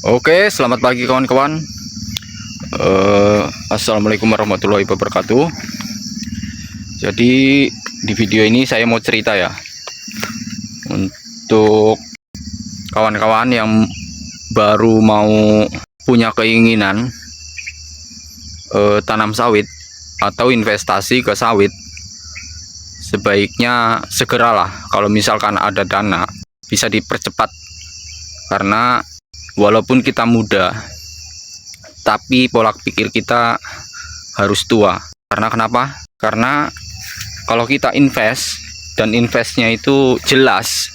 Oke, selamat pagi kawan-kawan. Assalamualaikum warahmatullahi wabarakatuh. Jadi di video ini saya mau cerita ya, untuk kawan-kawan yang baru mau punya keinginan tanam sawit atau investasi ke sawit. Sebaiknya segeralah, kalau misalkan ada dana bisa dipercepat, karena walaupun kita muda, tapi pola pikir kita harus tua. Karena kenapa? Karena kalau kita invest, dan investnya itu jelas,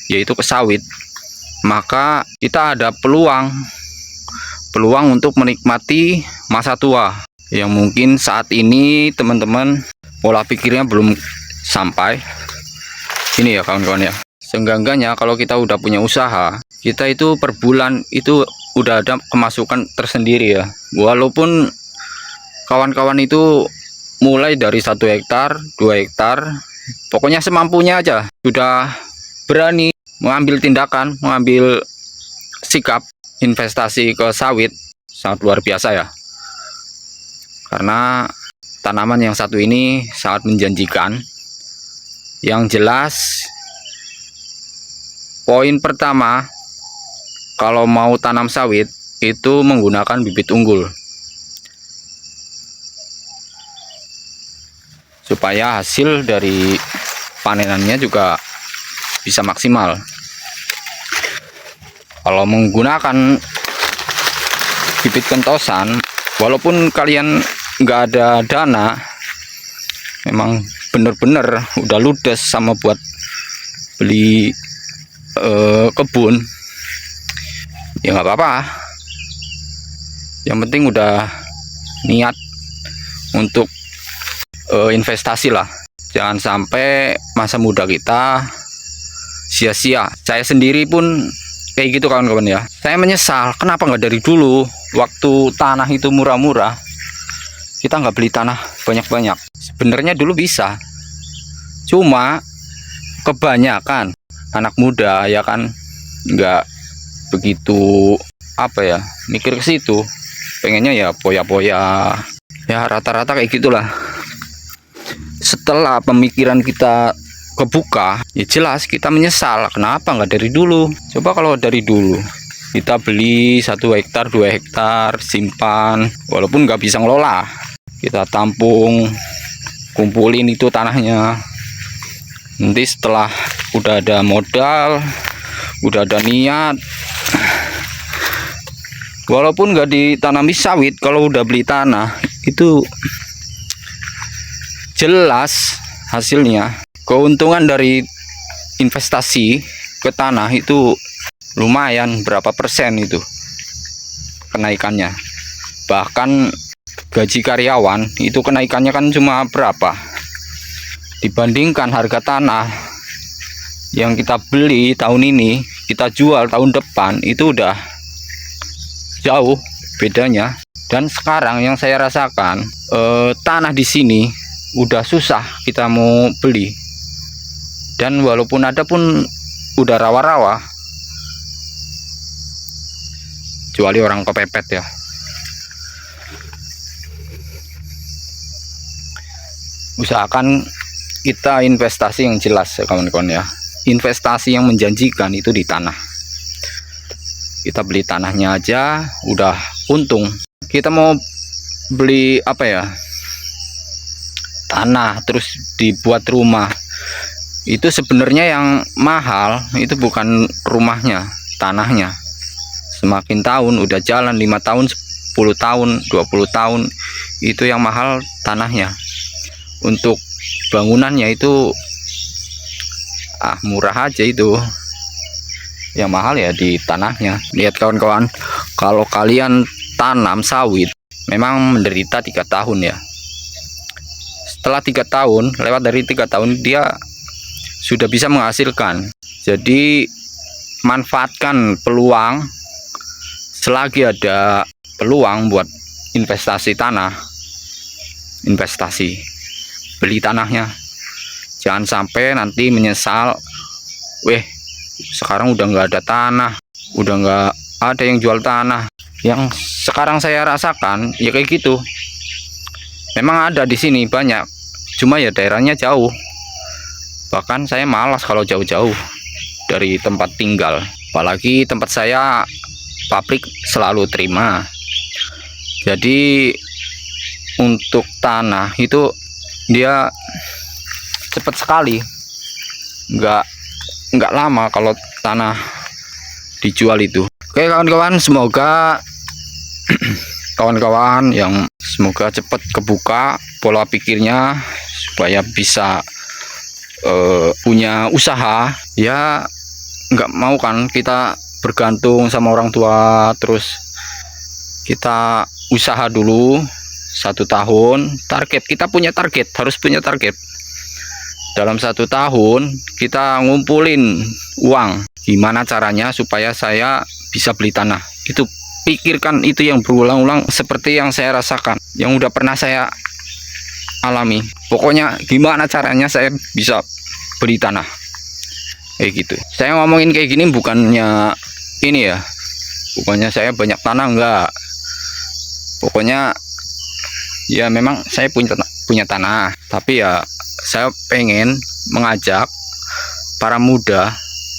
yaitu ke sawit, maka kita ada peluang untuk menikmati masa tua, yang mungkin saat ini teman-teman pola pikirnya belum sampai. Ini ya kawan-kawan ya, seenggak-enggaknya kalau kita udah punya usaha, kita itu per bulan itu udah ada kemasukan tersendiri ya. Walaupun kawan-kawan itu mulai dari 1 hektar 2 hektar, pokoknya semampunya aja, sudah berani mengambil tindakan, mengambil sikap investasi ke sawit, sangat luar biasa ya. Karena tanaman yang satu ini sangat menjanjikan. Yang jelas, poin pertama, kalau mau tanam sawit itu menggunakan bibit unggul, supaya hasil dari panenannya juga bisa maksimal. Kalau menggunakan bibit kentosan, walaupun kalian nggak ada dana, memang bener-bener udah ludes sama buat beli kebun, ya nggak apa-apa. Yang penting udah niat untuk investasi lah. Jangan sampai masa muda kita sia-sia. Saya sendiri pun kayak gitu kawan-kawan ya. Saya menyesal, kenapa nggak dari dulu, waktu tanah itu murah-murah, kita nggak beli tanah banyak-banyak. Sebenarnya dulu bisa, cuma kebanyakan anak muda ya kan nggak begitu mikir ke situ, pengennya ya poya-poya ya, rata-rata kayak gitulah. Setelah pemikiran kita kebuka, ya jelas kita menyesal, kenapa nggak dari dulu. Coba kalau dari dulu kita beli 1 hektar 2 hektar, simpan, walaupun nggak bisa ngelola, kita tampung, kumpulin itu tanahnya. Nanti setelah udah ada modal, udah ada niat, walaupun nggak ditanami sawit, kalau udah beli tanah itu jelas hasilnya. Keuntungan dari investasi ke tanah itu lumayan, berapa persen itu kenaikannya. Bahkan gaji karyawan itu kenaikannya kan cuma berapa, dibandingkan harga tanah yang kita beli tahun ini kita jual tahun depan, itu udah jauh bedanya. Dan sekarang yang saya rasakan, tanah di sini udah susah kita mau beli, dan walaupun ada pun udah rawa-rawa, kecuali orang kepepet ya. Usahakan kita investasi yang jelas ya kawan-kawan ya, investasi yang menjanjikan itu di tanah. Kita beli tanahnya aja udah untung. Kita mau beli tanah terus dibuat rumah, itu sebenarnya yang mahal itu bukan rumahnya, tanahnya. Semakin tahun udah jalan 5 tahun 10 tahun 20 tahun, itu yang mahal tanahnya. Untuk bangunannya itu murah aja, itu yang mahal ya di tanahnya. Lihat kawan-kawan, kalau kalian tanam sawit memang menderita 3 tahun ya. Setelah 3 tahun, lewat dari 3 tahun, dia sudah bisa menghasilkan. Jadi manfaatkan peluang selagi ada peluang buat investasi tanah. Investasi, beli tanahnya, jangan sampai nanti menyesal, sekarang udah nggak ada tanah, udah nggak ada yang jual tanah. Yang sekarang saya rasakan ya kayak gitu. Memang ada di sini banyak, cuma ya daerahnya jauh. Bahkan saya malas kalau jauh-jauh dari tempat tinggal. Apalagi tempat saya pabrik selalu terima. Jadi untuk tanah itu dia cepat sekali, nggak lama kalau tanah dijual itu. Oke kawan-kawan, semoga kawan-kawan yang semoga cepat kebuka pola pikirnya supaya bisa punya usaha. Ya nggak mau kan kita bergantung sama orang tua, terus kita usaha dulu 1 tahun. Target kita punya target, harus punya target. Dalam 1 tahun kita ngumpulin uang. Gimana caranya supaya saya bisa beli tanah? Itu pikirkan, itu yang berulang-ulang seperti yang saya rasakan, yang udah pernah saya alami. Pokoknya gimana caranya saya bisa beli tanah kayak gitu. Saya ngomongin kayak gini bukannya ini ya, bukannya saya banyak tanah, enggak. Pokoknya ya memang saya punya tanah, tapi ya saya pengen mengajak para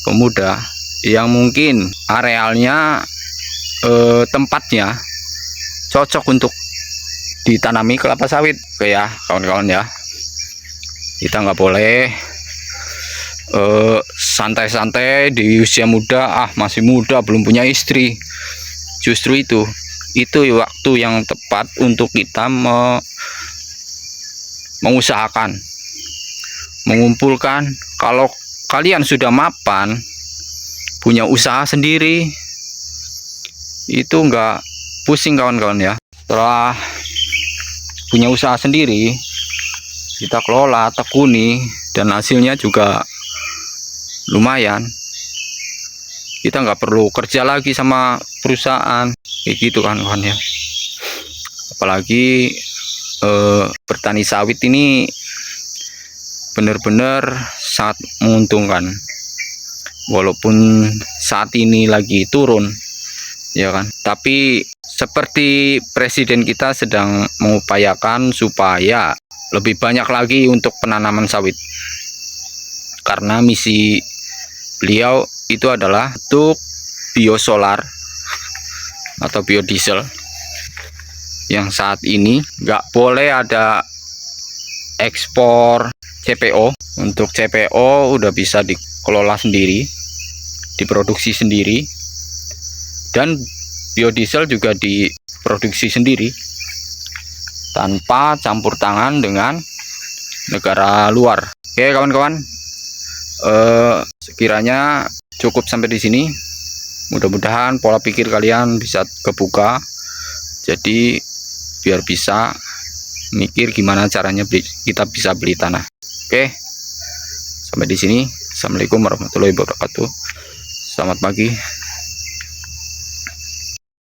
pemuda yang mungkin arealnya tempatnya cocok untuk ditanami kelapa sawit. Oke ya kawan-kawan ya, kita nggak boleh santai-santai di usia muda. Masih muda, belum punya istri. Justru itu waktu yang tepat untuk kita mengusahakan, mengumpulkan. Kalau kalian sudah mapan, punya usaha sendiri, itu enggak pusing kawan-kawan ya. Setelah punya usaha sendiri, kita kelola, tekuni, dan hasilnya juga lumayan. Kita nggak perlu kerja lagi sama perusahaan kayak gitu kan kawan ya. Apalagi bertani sawit ini benar-benar sangat menguntungkan, walaupun saat ini lagi turun ya kan. Tapi seperti presiden kita sedang mengupayakan supaya lebih banyak lagi untuk penanaman sawit, karena misi beliau itu adalah untuk biosolar atau biodiesel, yang saat ini nggak boleh ada ekspor CPO. Untuk CPO udah bisa dikelola sendiri, diproduksi sendiri, dan biodiesel juga diproduksi sendiri tanpa campur tangan dengan negara luar. Oke kawan-kawan, sekiranya cukup sampai di sini. Mudah-mudahan pola pikir kalian bisa kebuka, jadi biar bisa mikir gimana caranya kita bisa beli tanah. Oke, sampai di sini. Assalamualaikum warahmatullahi wabarakatuh. Selamat pagi.